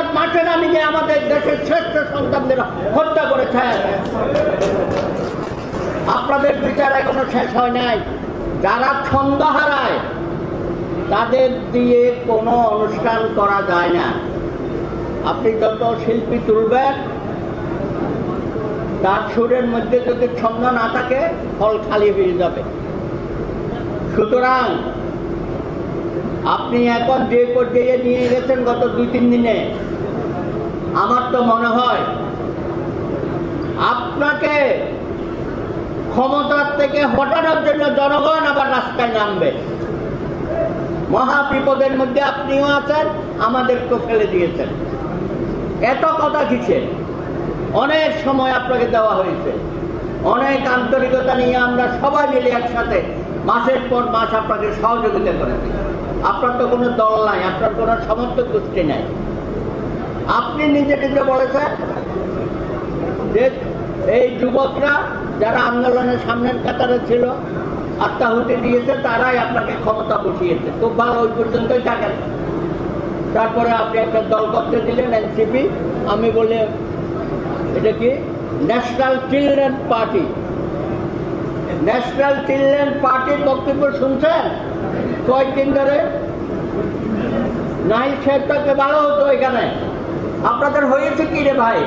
রাজাকার মাঠে নামিয়ে আমাদের দেশের শ্রেষ্ঠ সন্তানদের হত্যা করেছেন। আপনাদের বিচার এখনো শেষ হয় নাই। যারা ছন্দ হারায় তাদের দিয়ে কোনো অনুষ্ঠান করা যায় না। আপনি যত শিল্পী তুলবেন তার সুরের মধ্যে যদি ছন্দ না থাকে ফল খালি হয়ে যাবে। সুতরাং আপনি এখন যে পর্যায়ে নিয়ে গেছেন গত 2-3 দিনে, আমার তো মনে হয় আপনাকে ক্ষমতার থেকে হটানোর জন্য জনগণ আবার রাস্তায় নামবে। মহা বিপদের মধ্যে আপনিও আছেন, আমাদেরকেও ফেলে দিয়েছেন। এত কথা কিসের? অনেক সময় আপনাকে দেওয়া হয়েছে, অনেক আন্তরিকতা নিয়ে আমরা সবাই মিলে একসাথে মাসের পর মাস আপনাকে সহযোগিতা করেছি। আপনার তো কোনো দল নাই, আপনার কোনো সমর্থক গোষ্ঠী নাই। আপনি নিজে নিজে বলেছেন যে এই যুবকরা যারা আন্দোলনের সামনের কাতারে ছিল, আত্মাহুতি দিয়েছে, তারাই আপনাকে ক্ষমতা বসিয়েছে। খুব ভালো, ওই পর্যন্তই থাকেন। তারপরে আপনি একটা দল করতে দিলেন এনসিপি। আমি বলি এটা কি national children party. National children পার্টির বক্তব্য শুনছেন কয়েকদিন ধরে? নাইল সাহেবটাকে ভালো হতো এখানে। আপনাদের হয়েছে কি রে ভাই?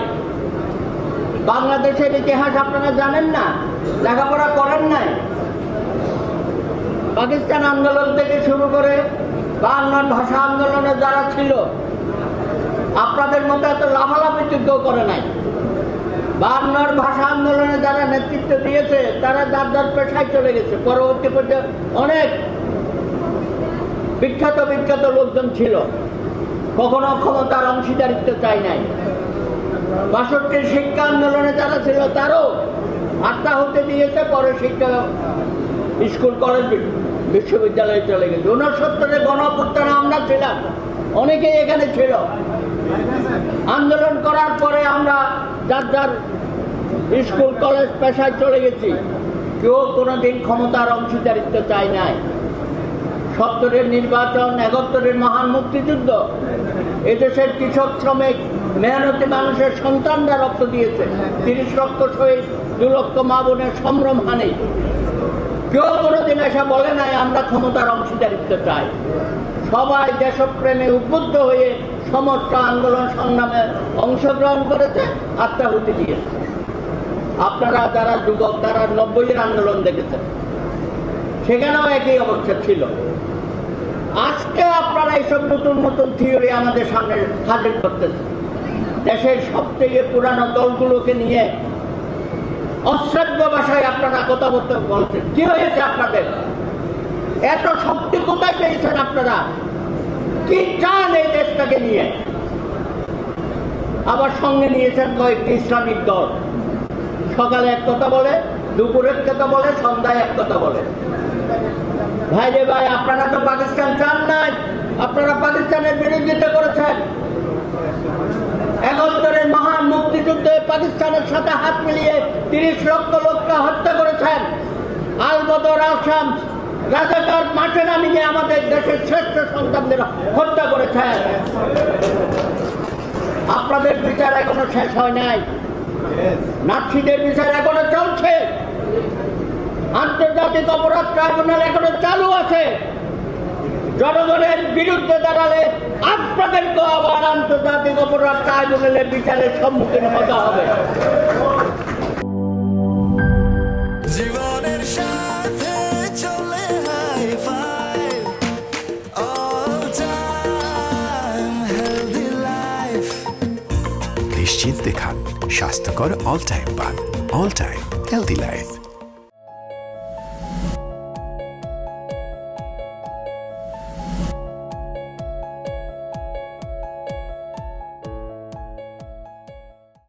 বাংলাদেশের ইতিহাস আপনারা জানেন না, লেখাপড়া করেন নাই। পাকিস্তান আন্দোলন থেকে শুরু করে 52 ভাষা আন্দোলনে যারা ছিল, আপনাদের মতো এত লাফালাফি যুদ্ধ করে নাই। 52 ভাষা আন্দোলনে যারা নেতৃত্ব দিয়েছে তারা যার যার পেশায় চলে গেছে। পরবর্তী পর্যায়ে অনেক বিখ্যাত বিখ্যাত লোকজন ছিল, কখনো ক্ষমতার অংশীদারিত্ব চাই নাই। 62 শিক্ষা আন্দোলনে যারা ছিল তারও আত্মাহুতি দিয়েছে, পরে শিক্ষা স্কুল কলেজ বিশ্ববিদ্যালয়ে চলে গেছে। 69-এ গণঅভ্যুত্থানে আমরা ছিলাম, অনেকেই এখানে ছিল। আন্দোলন করার পরে আমরা যার যার স্কুল কলেজ পেশায় চলে গেছি। কেউ কোনোদিন ক্ষমতার অংশীদারিত্ব চাই নাই। 70-এর নির্বাচন, 71-এর মহান মুক্তিযুদ্ধ, এদেশের কৃষক শ্রমিক মেহনতি মানুষের সন্তানরা রক্ত দিয়েছে। 30 লক্ষ শহীদ, 2 লক্ষ মা বোনের সম্ভ্রম হানি। কেউ কোনোদিন এসে বলে নাই আমরা ক্ষমতার অংশীদারিত্ব চাই। সবাই দেশপ্রেমে উদ্বুদ্ধ হয়ে সমস্ত আন্দোলন সংগ্রামে অংশগ্রহণ করেছে, আত্মাহুতি দিয়েছে। আপনারা যারা যুবক তারা 90-এর আন্দোলন দেখেছেন, সেখানেও একই অবস্থা ছিল। আজকে আপনারা এইসব নতুন নতুন থিওরি আমাদের সামনে হাজির করতেছেন। দেশের সবথেকে পুরানো দলগুলোকে নিয়ে অশ্রাব্য ভাষায় আপনারা কথা বলতে বলছেন। কি হয়েছে আপনাদের? এত শক্তি কোথায় পেয়েছেন আপনারা? কি চান এই দেশটাকে নিয়ে? আবার সঙ্গে নিয়েছেন কয়েকটি ইসলামিক দল। সকালে এক কথা বলে, দুপুরে এক কথা বলে, সন্ধ্যায় এক কথা বলে। ভাই রে ভাই, আপনারা তো পাকিস্তান চান নাই, আপনারা পাকিস্তানের বিরোধিতা করেছেন। 71-এর মহান মুক্তিযুদ্ধে পাকিস্তানের সাথে হাত মিলিয়ে 30 লক্ষ লোককে হত্যা করেছেন। আল বদর, আল শামস, রাজাকার মাঠে নামিয়ে আমাদের দেশের শ্রেষ্ঠ সন্তানদের হত্যা করেছেন। আপনাদের বিচার এখনো শেষ হয় নাই। নাৎসিদের বিচার এখনো চলছে। আন্তর্জাতিক অপরাধ ট্রাইব্যুনাল এখনো চালু আছে। জনগণের বিরুদ্ধে দাঁড়ালে আপনাদেরকেও আবার আন্তর্জাতিক অপরাধ ট্রাইব্যুনালের বিচারের সম্মুখীন হতে হবে। জীবনের সাথে চলে high five, all time healthy life. নিশ্চিন্তে খান স্বাস্থ্যকর অল টাইম পান। All time healthy life.